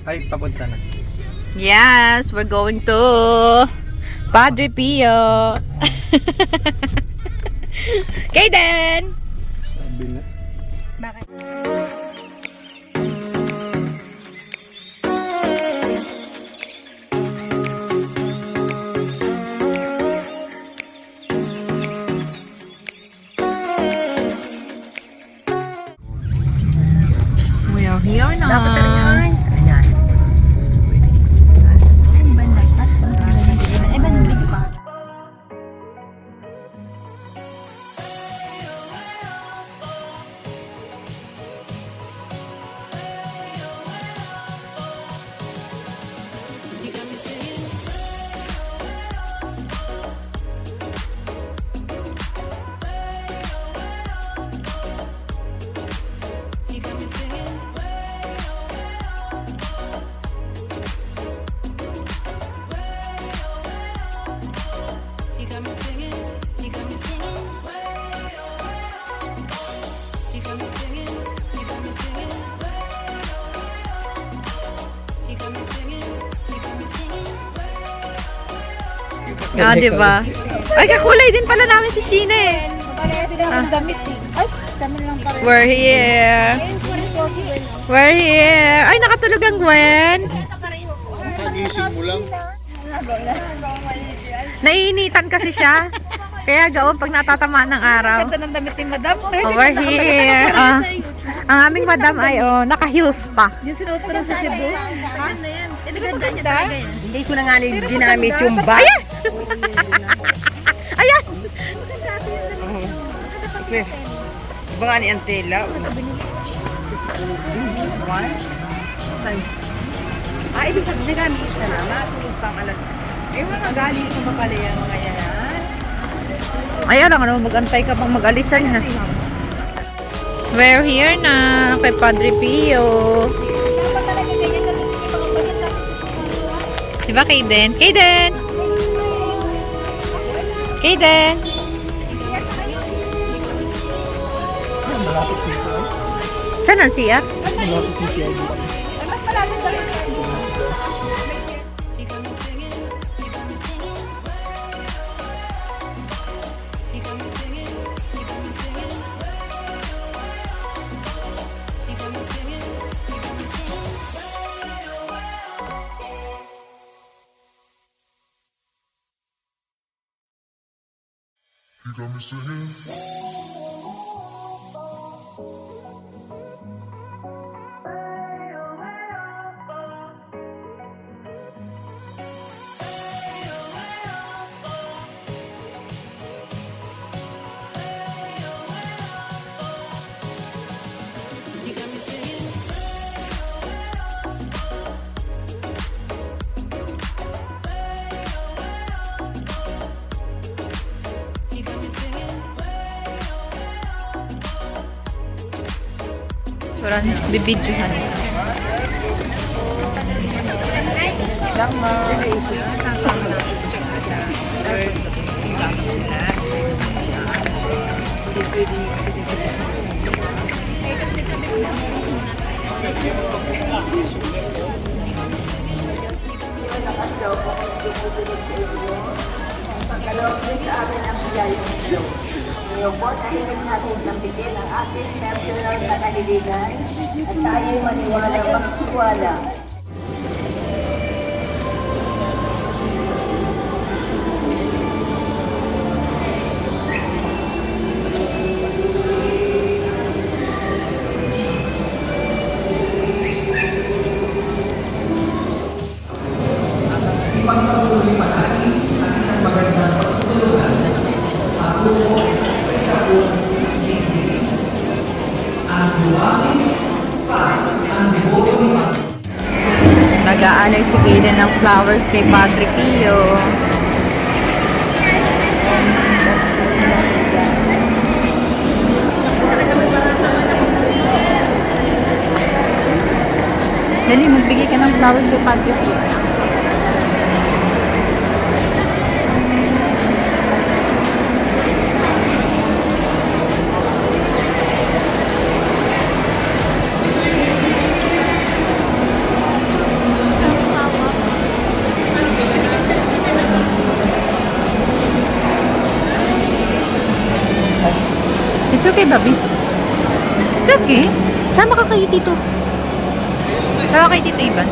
Ay, papunta na. Yes, we're going to Padre Pio. Kaden! Sabi na. Bakit? We are here na. Ayan. Saan ba dapat? Eh, ba hindi pa? Ah, diba? Ay, kakulay din pala namin si Sheena eh. Damit eh. Ay, dami lang pa rin. We're here. We're here. Ay, nakatulog ang Gwen. Kagising mo lang. Naiinitan kasi siya. Kaya gawin pag natatamaan ng araw. Ganda ng damit ni Madam. Over here. Ang aming madam ay naka-heels pa. Yung sinuot ko lang sa Cebu. Ano yan? Ganda niya talaga yan. Hindi ko na nga ginamit yung bag. Ayan! Ayan! Okay. Iba nga ni Antela. Ibig sabihin na gamit na na. Matulog pang alas. Mga galing sa mapalaya mga yan. Ayan lang, mag-antay ka pang mag-alisan ha. We're here na kay Padre Pio. Diba, Kaden? Kaden! Kaden! Malapit dito. Saan ang siya? Malapit dito. You got me singing. Surang bibidyohan. Ngayon po, tahimik natin lambitin ang ating personal na kaliligan at tayo'y maniwala magtiwala. Ipagpatuloy pa natin ang isang magandang pagtutulungan at buo sa isa buong GDP. Ang buwagin pa ang deboto ni Nag-aalay si Kaden ng flowers kay Padre Pio. Dali, magbigay ka ng flowers kay Padre Pio, anak. It's okay, Bobby. It's okay. Sama ka kay Tito. Sama kay Tito Ivan.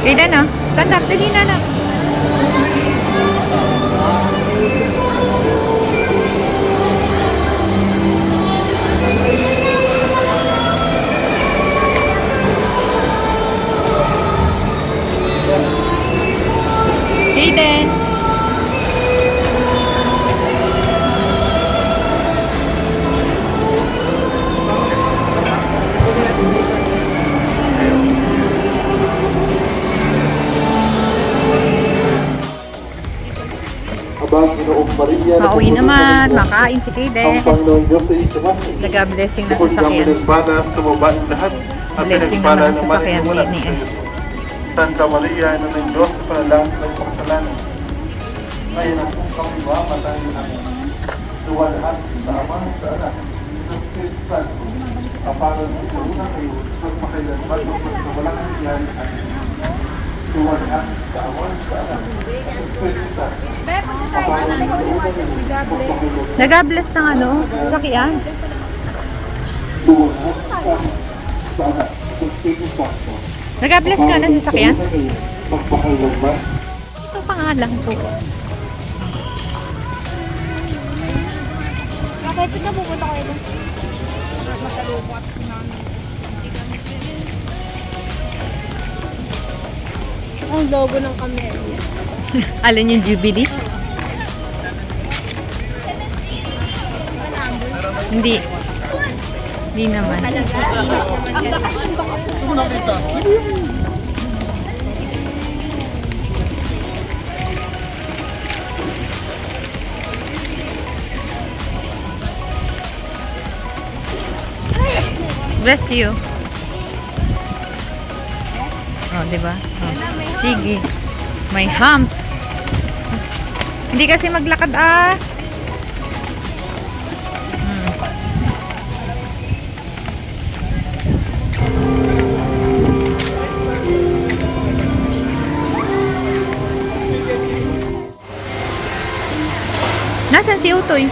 Kaya na, stand up, dali na. Aiden! Pauwi naman, makain si Kaden. Nag-blessing na sa sakyan. Blessing naman sa sakyan din eh. Santa Maria, ina ng Diyos, panalangin ng pagkasalanan. Ngayon ang kami mamatay namin. Luwalhati sa Ama, sa Anak, ng Espiritu Santo. Kapalan sa una kayo, magmakailanman ng walang nangyari sa akin. Luwalhati sa Ama, sa Anak, ng Espiritu Santo. Kapalan sa una kayo, Nag-bless ng ano, sakyan. luwalhati sa Ama, sa Anak, ng Espiritu Santo. Nag-bless ka na sa sakyan? Magmakailanman. Ito pangalan ko. Bakit ito pupunta kayo doon? Masalubot namin. Ang logo ng Camellia. Alin yung Jubilee? Hindi. Hindi naman. Bless you. Oh, diba? Oh. Sige. May humps. Hindi kasi maglakad ah. Nasaan si Utoy?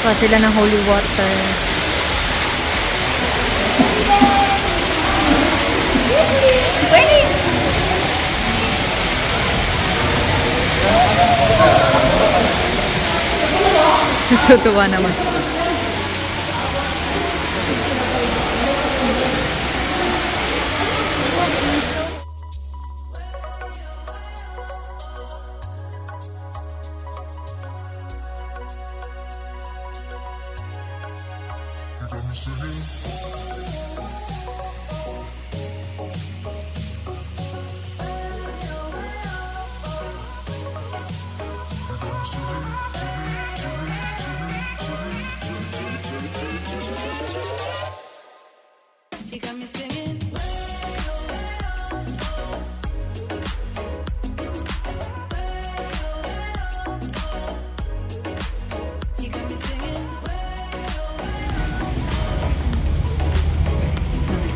Pa sila ng holy water. Tutuwa naman.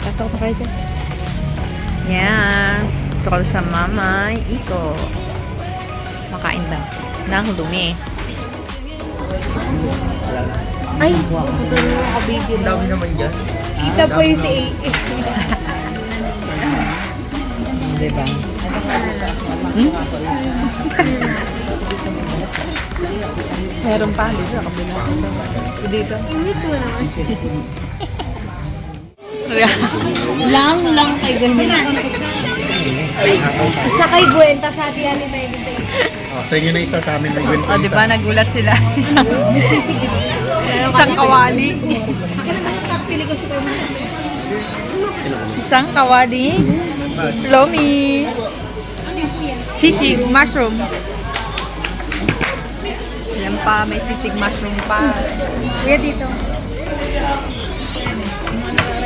Pasok na kayo dyan. Yes. Troll sa mama. Iko. Makain daw. Nang dumi. Ay, magandang nakabigil. Dami naman dyan. Kita po yung si A. Diba? Meron pa dito sa kabila. Dito. Ito naman siya. Lang kay ganyan. Isa kay Gwen, tas sa atin yan ni Baby. Oh, sa inyo na isa, sa amin na Gwen O, di ba nagulat sila? Isang kawali. Isang kawali. Lomi. Sisig, mushroom. Yan pa, may sisig mushroom pa. Kuya dito.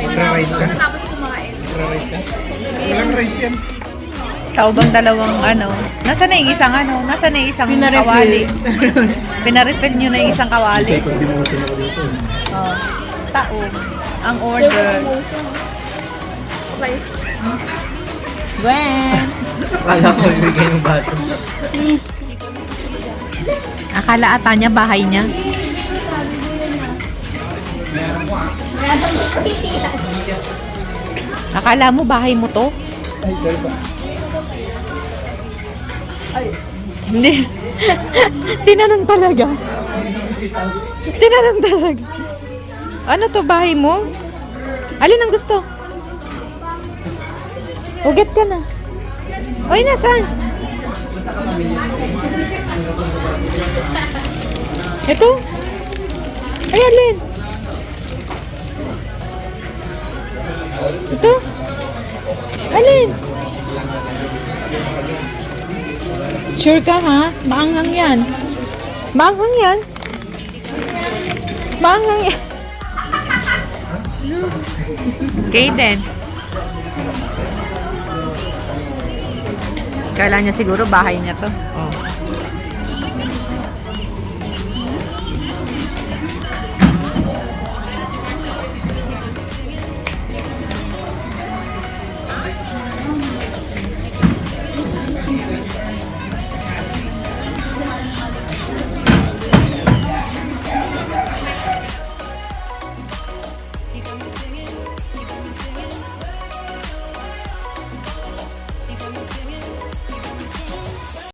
Magra-rice ka? Tapos kumain. Magra-rice ka? Walang rice yan. Tao bang dalawang ano? Nasaan na yung isang ano? Nasaan na yung isang kawali? Pinarefill nyo na yung isang kawali. Second demotion ako dito. Oh. Tao. Ang order. Okay. Gwen! Akala ko ibigay yung baso. Akala ata niya bahay niya. Akala mo bahay mo to? Ay, sorry pa. Hindi. Tinanong talaga. Tinanong talaga. Ano to, bahay mo? Alin ang gusto? Ugat ka na. Oy, nasaan? Ito? Ay, alin? Ito? Alin? Sure ka ha? Maanghang yan. Maanghang yan? Maanghang yan. Kaden. Kala niya siguro bahay niya to. Oh.